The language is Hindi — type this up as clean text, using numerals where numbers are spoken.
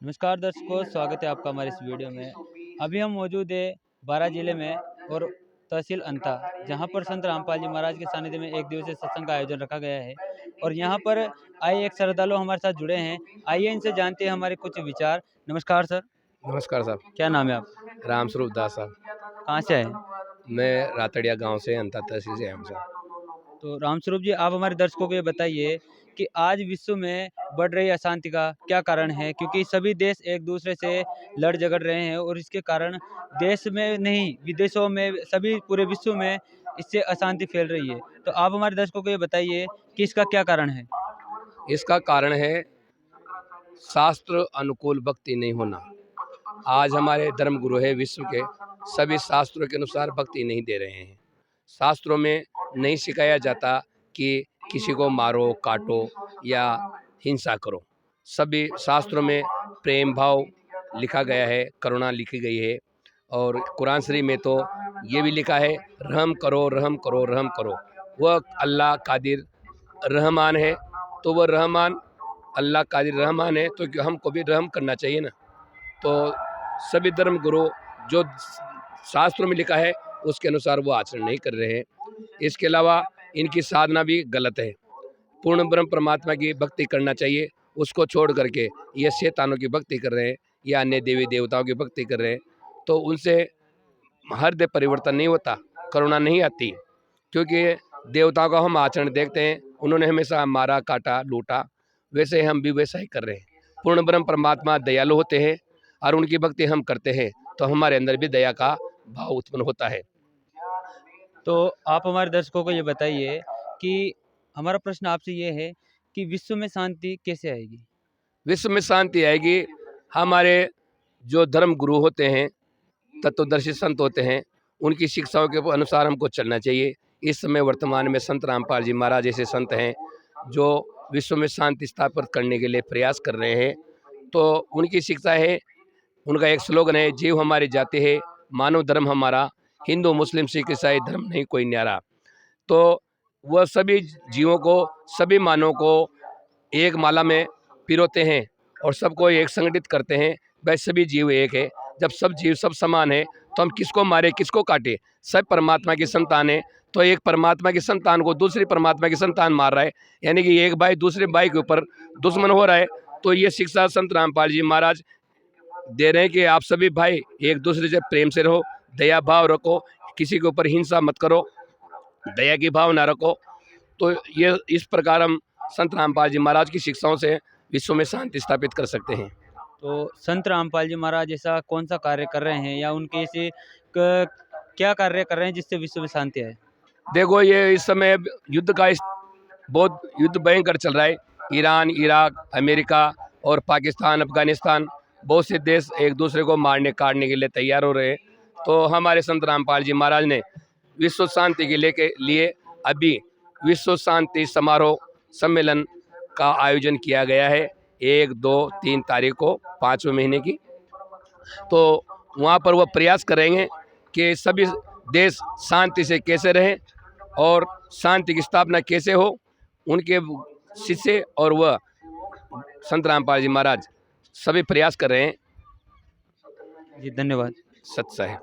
नमस्कार दर्शकों, स्वागत है आपका हमारे इस वीडियो में। अभी हम मौजूद है बारां जिले में और तहसील अंता, जहां पर संत रामपाल जी महाराज के सानिध्य में एक दिवसीय सत्संग का आयोजन रखा गया है। और यहां पर आए एक श्रद्धालु हमारे साथ जुड़े हैं। आइए इनसे जानते हैं हमारे कुछ विचार। नमस्कार सर। नमस्कार साहब। क्या नाम है आप? राम स्वरूप दास साहब। कहाँ से आए? मैं रातड़िया गांव से अंता तहसील से आया हूँ साहब। तो रामस्वरूप जी, आप हमारे दर्शकों को ये बताइए कि आज विश्व में बढ़ रही अशांति का क्या कारण है? क्योंकि सभी देश एक दूसरे से लड़ झगड़ रहे हैं और इसके कारण देश में नहीं, विदेशों में, सभी पूरे विश्व में इससे अशांति फैल रही है। तो आप हमारे दर्शकों को ये बताइए कि इसका क्या कारण है? इसका कारण है शास्त्र अनुकूल भक्ति नहीं होना। आज हमारे धर्म गुरु है विश्व के, सभी शास्त्रों के अनुसार भक्ति नहीं दे रहे हैं। शास्त्रों में नहीं सिखाया जाता कि किसी को मारो, काटो या हिंसा करो। सभी शास्त्रों में प्रेम भाव लिखा गया है, करुणा लिखी गई है। और कुरान शरीफ में तो ये भी लिखा है, रहम करो, रहम करो, रहम करो। वह अल्लाह कादिर रहमान है, तो वह रहमान अल्लाह कादिर रहमान है, तो हमको भी रहम करना चाहिए ना। तो सभी धर्म गुरु जो शास्त्रों में लिखा है उसके अनुसार वो आचरण नहीं कर रहे हैं। इसके अलावा इनकी साधना भी गलत है। पूर्ण ब्रह्म परमात्मा की भक्ति करना चाहिए, उसको छोड़ करके ये शैतानों की भक्ति कर रहे हैं या अन्य देवी देवताओं की भक्ति कर रहे हैं। तो उनसे हृदय परिवर्तन नहीं होता, करुणा नहीं आती। क्योंकि देवताओं का हम आचरण देखते हैं, उन्होंने हमेशा मारा, काटा, लूटा, वैसे हम भी वैसा ही कर रहे हैं। पूर्ण ब्रह्म परमात्मा दयालु होते हैं और उनकी भक्ति हम करते हैं तो हमारे अंदर भी दया का भाव उत्पन्न होता है। तो आप हमारे दर्शकों को ये बताइए कि हमारा प्रश्न आपसे ये है कि विश्व में शांति कैसे आएगी? विश्व में शांति आएगी, हमारे जो धर्म गुरु होते हैं, तत्वदर्शी संत होते हैं, उनकी शिक्षाओं के अनुसार हमको चलना चाहिए। इस समय वर्तमान में संत रामपाल जी महाराज ऐसे संत हैं जो विश्व में शांति स्थापित करने के लिए प्रयास कर रहे हैं। तो उनकी शिक्षा है, उनका एक स्लोगन है, जीव हमारी जाति है, मानव धर्म हमारा, हिंदू मुस्लिम सिख ईसाई धर्म नहीं कोई न्यारा। तो वह सभी जीवों को, सभी मानवों को एक माला में पिरोते हैं और सबको एक संगठित करते हैं। भाई सभी जीव एक है, जब सब जीव सब समान है तो हम किसको मारे, किसको काटे? सब परमात्मा की संतान है, तो एक परमात्मा की संतान को दूसरी परमात्मा की संतान मार रहा है, यानी कि एक भाई दूसरे भाई के ऊपर दुश्मन हो रहा है। तो ये शिक्षा संत रामपाल जी महाराज दे रहे हैं कि आप सभी भाई एक दूसरे से प्रेम से रहो, दया भाव रखो, किसी के ऊपर हिंसा मत करो, दया की भावना रखो। तो ये इस प्रकार हम संत रामपाल जी महाराज की शिक्षाओं से विश्व में शांति स्थापित कर सकते हैं। तो संत रामपाल जी महाराज ऐसा कौन सा कार्य कर रहे हैं या उनके ऐसे क्या कार्य कर रहे हैं जिससे विश्व में शांति आए? देखो, ये इस समय युद्ध का बहुत युद्ध भयंकर चल रहा है। ईरान, इराक, अमेरिका और पाकिस्तान, अफगानिस्तान, बहुत से देश एक दूसरे को मारने काटने के लिए तैयार हो रहे हैं। तो हमारे संत रामपाल जी महाराज ने विश्व शांति के लिए अभी विश्व शांति समारोह सम्मेलन का आयोजन किया गया है 1, 2, 3 तारीख को 5वें महीने की। तो वहाँ पर वह प्रयास करेंगे कि सभी देश शांति से कैसे रहें और शांति की स्थापना कैसे हो। उनके शिष्य और वह संत रामपाल जी महाराज सभी प्रयास कर रहे हैं। जी, धन्यवाद। सत्य है।